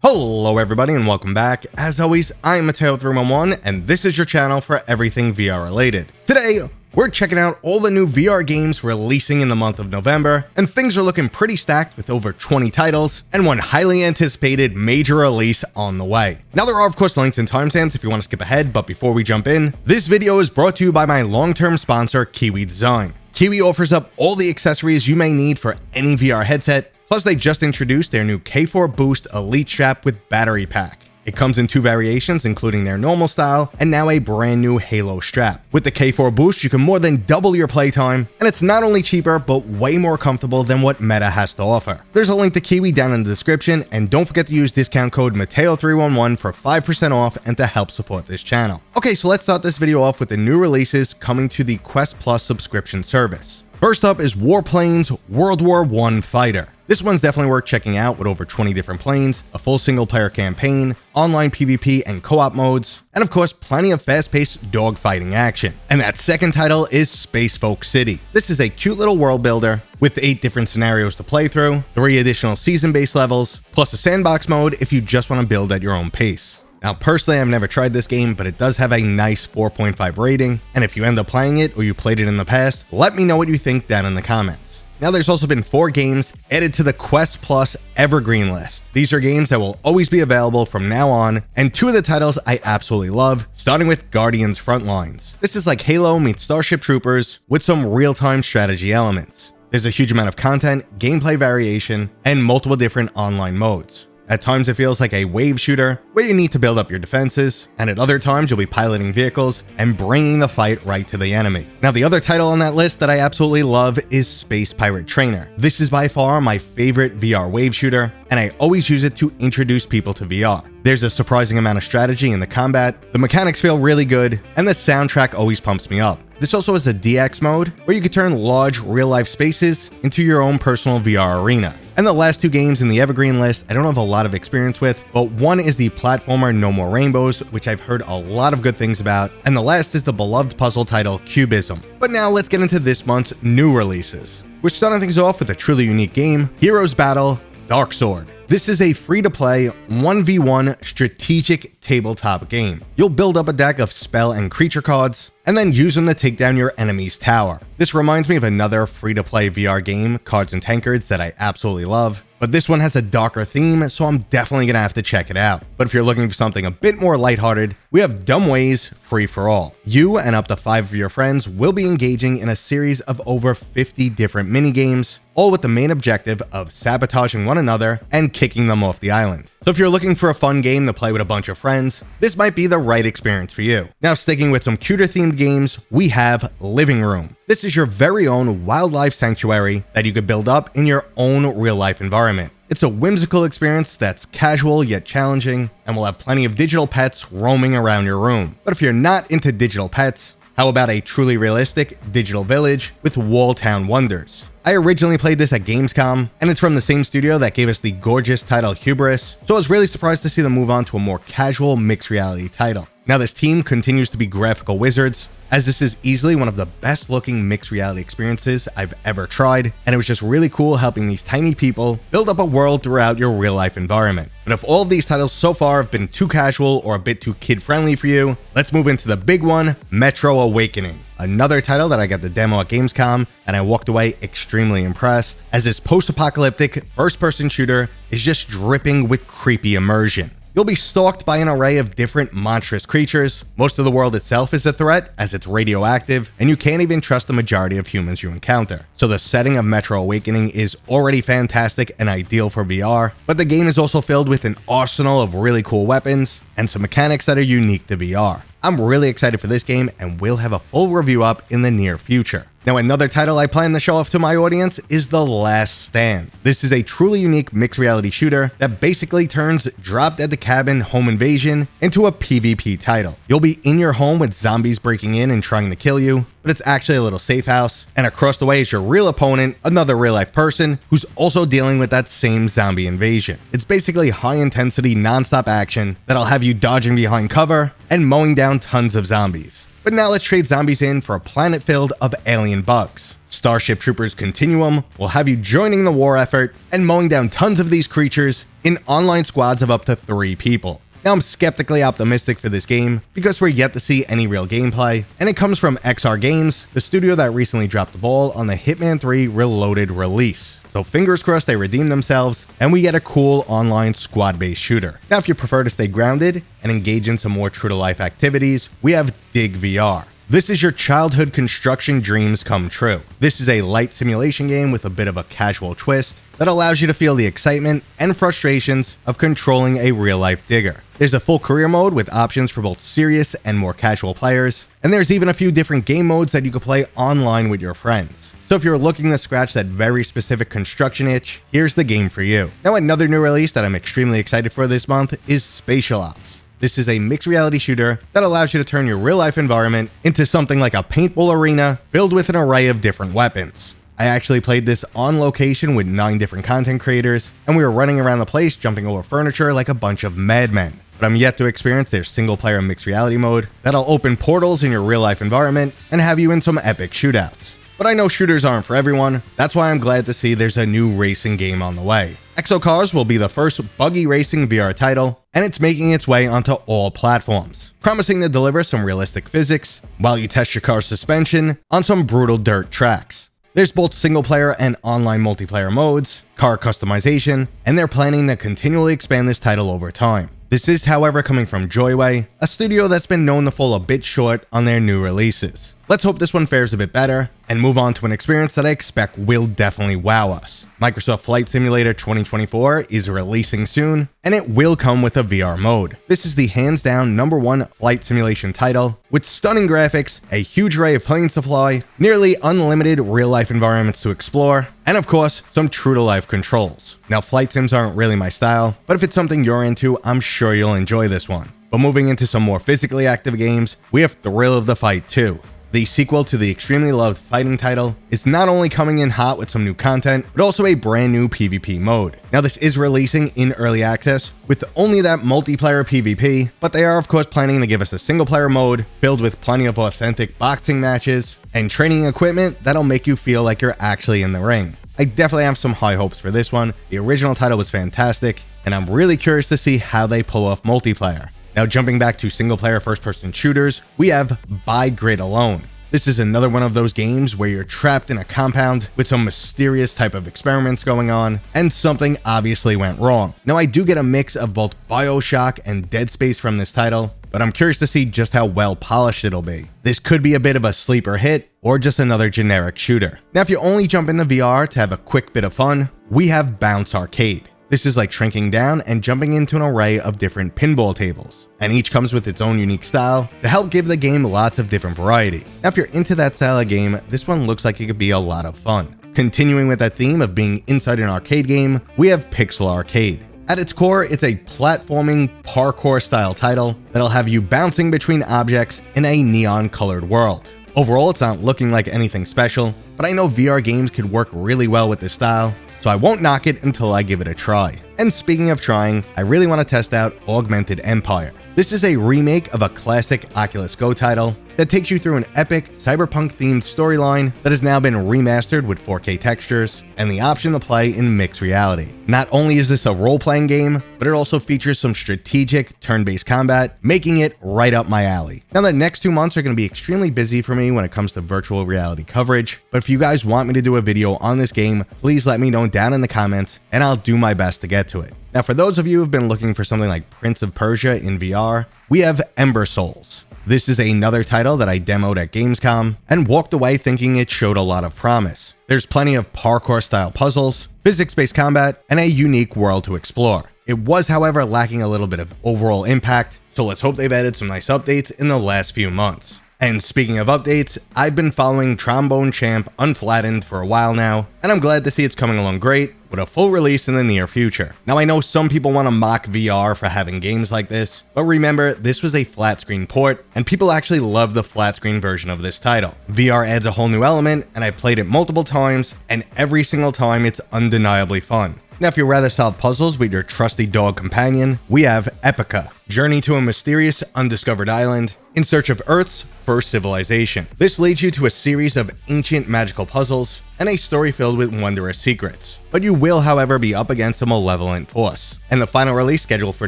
Hello everybody and welcome back. As always, I'm Mateo311 and this is your channel for everything VR related. Today, we're checking out all the new VR games releasing in the month of November, and things are looking pretty stacked with over 20 titles and one highly anticipated major release on the way. Now there are of course links and timestamps if you want to skip ahead, but before we jump in, this video is brought to you by my long-term sponsor, Kiwi Design. Kiwi offers up all the accessories you may need for any VR headset. Plus, they just introduced their new K4 Boost Elite Strap with battery pack. It comes in two variations, including their normal style and now a brand new Halo strap. With the K4 Boost, you can more than double your playtime, and it's not only cheaper, but way more comfortable than what Meta has to offer. There's a link to Kiwi down in the description, and don't forget to use discount code Mateo311 for 5% off and to help support this channel. Okay, so let's start this video off with the new releases coming to the Quest Plus subscription service. First up is Warplanes World War I Fighter. This one's definitely worth checking out with over 20 different planes, a full single-player campaign, online PvP and co-op modes, and of course plenty of fast-paced dogfighting action. And that second title is Space Folk City. This is a cute little world builder with 8 different scenarios to play through, 3 additional season-based levels, plus a sandbox mode if you just want to build at your own pace. Now personally, I've never tried this game, but it does have a nice 4.5 rating, and if you end up playing it or you played it in the past, let me know what you think down in the comments. Now there's also been 4 games added to the Quest Plus Evergreen list. These are games that will always be available from now on, and 2 of the titles I absolutely love, starting with Guardians Frontlines. This is like Halo meets Starship Troopers with some real-time strategy elements. There's a huge amount of content, gameplay variation, and multiple different online modes. At times it feels like a wave shooter where you need to build up your defenses, and at other times you'll be piloting vehicles and bringing the fight right to the enemy. Now the other title on that list that I absolutely love is Space Pirate Trainer. This is by far my favorite VR wave shooter, and I always use it to introduce people to VR. There's a surprising amount of strategy in the combat, the mechanics feel really good, and the soundtrack always pumps me up. This also has a DX mode where you can turn large real-life spaces into your own personal VR arena. And the last 2 games in the Evergreen list I don't have a lot of experience with, but one is the platformer No More Rainbows, which I've heard a lot of good things about, and the last is the beloved puzzle title Cubism. But now let's get into this month's new releases. We're starting things off with a truly unique game, Heroes Battle Dark Sword. This is a free-to-play 1v1 strategic tabletop game. You'll build up a deck of spell and creature cards, and then use them to take down your enemy's tower. This reminds me of another free-to-play VR game, Cards and Tankards, that I absolutely love. But this one has a darker theme, so I'm definitely gonna have to check it out. But if you're looking for something a bit more lighthearted, we have Dumb Ways Free for All. You and up to 5 of your friends will be engaging in a series of over 50 different minigames, all with the main objective of sabotaging one another and kicking them off the island. So if you're looking for a fun game to play with a bunch of friends, this might be the right experience for you. Now sticking with some cuter themed games, we have Living Room. This is your very own wildlife sanctuary that you could build up in your own real life environment. It's a whimsical experience that's casual yet challenging, and will have plenty of digital pets roaming around your room. But if you're not into digital pets, how about a truly realistic digital village with wall town wonders? I originally played this at Gamescom, and it's from the same studio that gave us the gorgeous title Hubris, so I was really surprised to see them move on to a more casual mixed reality title. Now this team continues to be graphical wizards, as this is easily one of the best looking mixed reality experiences I've ever tried, and it was just really cool helping these tiny people build up a world throughout your real life environment. But if all of these titles so far have been too casual or a bit too kid friendly for you, let's move into the big one, Metro Awakening. Another title that I got the demo at Gamescom, and I walked away extremely impressed, as this post-apocalyptic first-person shooter is just dripping with creepy immersion. You'll be stalked by an array of different monstrous creatures. Most of the world itself is a threat, as it's radioactive, and you can't even trust the majority of humans you encounter. So the setting of Metro Awakening is already fantastic and ideal for VR, but the game is also filled with an arsenal of really cool weapons and some mechanics that are unique to VR. I'm really excited for this game, and we'll have a full review up in the near future. Now another title I plan to show off to my audience is The Last Stand. This is a truly unique mixed reality shooter that basically turns Drop Dead the Cabin Home Invasion into a PvP title. You'll be in your home with zombies breaking in and trying to kill you, but it's actually a little safe house, and across the way is your real opponent, another real life person who's also dealing with that same zombie invasion. It's basically high intensity non-stop action that'll have you dodging behind cover and mowing down tons of zombies. But now let's trade zombies in for a planet filled of alien bugs. Starship Troopers Continuum will have you joining the war effort and mowing down tons of these creatures in online squads of up to 3 people. Now, I'm skeptically optimistic for this game because we're yet to see any real gameplay, and it comes from XR Games, the studio that recently dropped the ball on the Hitman 3 Reloaded release. So fingers crossed they redeem themselves and we get a cool online squad-based shooter. Now, if you prefer to stay grounded and engage in some more true-to-life activities, we have Dig VR. This is your childhood construction dreams come true. This is a light simulation game with a bit of a casual twist that allows you to feel the excitement and frustrations of controlling a real-life digger. There's a full career mode with options for both serious and more casual players, and there's even a few different game modes that you can play online with your friends. So if you're looking to scratch that very specific construction itch, here's the game for you. Now, another new release that I'm extremely excited for this month is Spatial Ops. This is a mixed reality shooter that allows you to turn your real-life environment into something like a paintball arena filled with an array of different weapons. I actually played this on location with 9 different content creators, and we were running around the place jumping over furniture like a bunch of madmen. But I'm yet to experience their single-player mixed reality mode that'll open portals in your real-life environment and have you in some epic shootouts. But I know shooters aren't for everyone, that's why I'm glad to see there's a new racing game on the way. Exocars will be the first buggy racing VR title, and it's making its way onto all platforms, promising to deliver some realistic physics while you test your car's suspension on some brutal dirt tracks. There's both single-player and online multiplayer modes, car customization, and they're planning to continually expand this title over time. This is, however, coming from Joyway, a studio that's been known to fall a bit short on their new releases. Let's hope this one fares a bit better and move on to an experience that I expect will definitely wow us. Microsoft Flight Simulator 2024 is releasing soon, and it will come with a VR mode. This is the hands-down #1 flight simulation title, with stunning graphics, a huge array of planes to fly, nearly unlimited real-life environments to explore, and of course, some true-to-life controls. Now, flight sims aren't really my style, but if it's something you're into, I'm sure you'll enjoy this one. But moving into some more physically active games, we have Thrill of the Fight 2. The sequel to the extremely loved fighting title is not only coming in hot with some new content, but also a brand new PvP mode. Now, this is releasing in early access with only that multiplayer PvP, but they are of course planning to give us a single player mode filled with plenty of authentic boxing matches and training equipment that'll make you feel like you're actually in the ring. I definitely have some high hopes for this one. The original title was fantastic, and I'm really curious to see how they pull off multiplayer. Now, jumping back to single-player first-person shooters, we have By Grid Alone. This is another one of those games where you're trapped in a compound with some mysterious type of experiments going on, and something obviously went wrong. Now, I do get a mix of both BioShock and Dead Space from this title, but I'm curious to see just how well polished it'll be. This could be a bit of a sleeper hit, or just another generic shooter. Now, if you only jump into VR to have a quick bit of fun, we have Bounce Arcade. This is like shrinking down and jumping into an array of different pinball tables, and each comes with its own unique style to help give the game lots of different variety. Now, if you're into that style of game, this one looks like it could be a lot of fun. Continuing with that theme of being inside an arcade game, we have Pixel Arcade. At its core, it's a platforming parkour style title that'll have you bouncing between objects in a neon colored world. Overall, it's not looking like anything special, but I know VR games could work really well with this style, so I won't knock it until I give it a try. And speaking of trying, I really want to test out Augmented Empire. This is a remake of a classic Oculus Go title that takes you through an epic cyberpunk-themed storyline that has now been remastered with 4K textures and the option to play in mixed reality. Not only is this a role-playing game, but it also features some strategic turn-based combat, making it right up my alley. Now, the next 2 months are going to be extremely busy for me when it comes to virtual reality coverage, but if you guys want me to do a video on this game, please let me know down in the comments, and I'll do my best to get to it. Now, for those of you who've been looking for something like Prince of Persia in VR, we have Ember Souls. This is another title that I demoed at Gamescom and walked away thinking it showed a lot of promise. There's plenty of parkour-style puzzles, physics-based combat, and a unique world to explore. It was, however, lacking a little bit of overall impact, so let's hope they've added some nice updates in the last few months. And speaking of updates, I've been following Trombone champ Unflattened for a while now, and I'm glad to see it's coming along great, with a full release in the near future. Now, I know some people want to mock VR for having games like this, but remember, this was a flat screen port, and people actually love the flat screen version of this title. VR adds a whole new element, and I played it multiple times, and every single time it's undeniably fun. Now, if you'd rather solve puzzles with your trusty dog companion, we have Epyka. Journey to a mysterious, undiscovered island in search of Earth's first civilization. This leads you to a series of ancient magical puzzles and a story filled with wondrous secrets. But you will, however, be up against a malevolent force. And the final release schedule for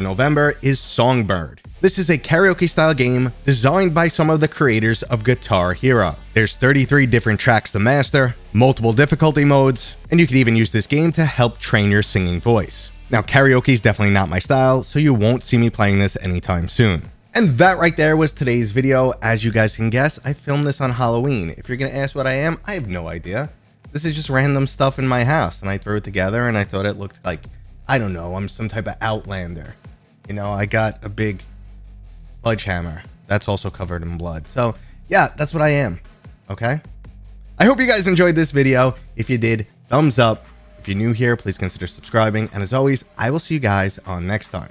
November is Songbird. This is a karaoke-style game designed by some of the creators of Guitar Hero. There's 33 different tracks to master, multiple difficulty modes, and you can even use this game to help train your singing voice. Now, karaoke is definitely not my style, so you won't see me playing this anytime soon. And that right there was today's video. As you guys can guess, I filmed this on Halloween. If you're gonna ask what I am, I have no idea. This is just random stuff in my house, and I threw it together, and I thought it looked like, I don't know, I'm some type of outlander. You know, I got a big sledgehammer that's also covered in blood. So yeah, that's what I am. Okay, I hope you guys enjoyed this video. If you did, thumbs up. If you're new here, please consider subscribing, and as always, I will see you guys on next time.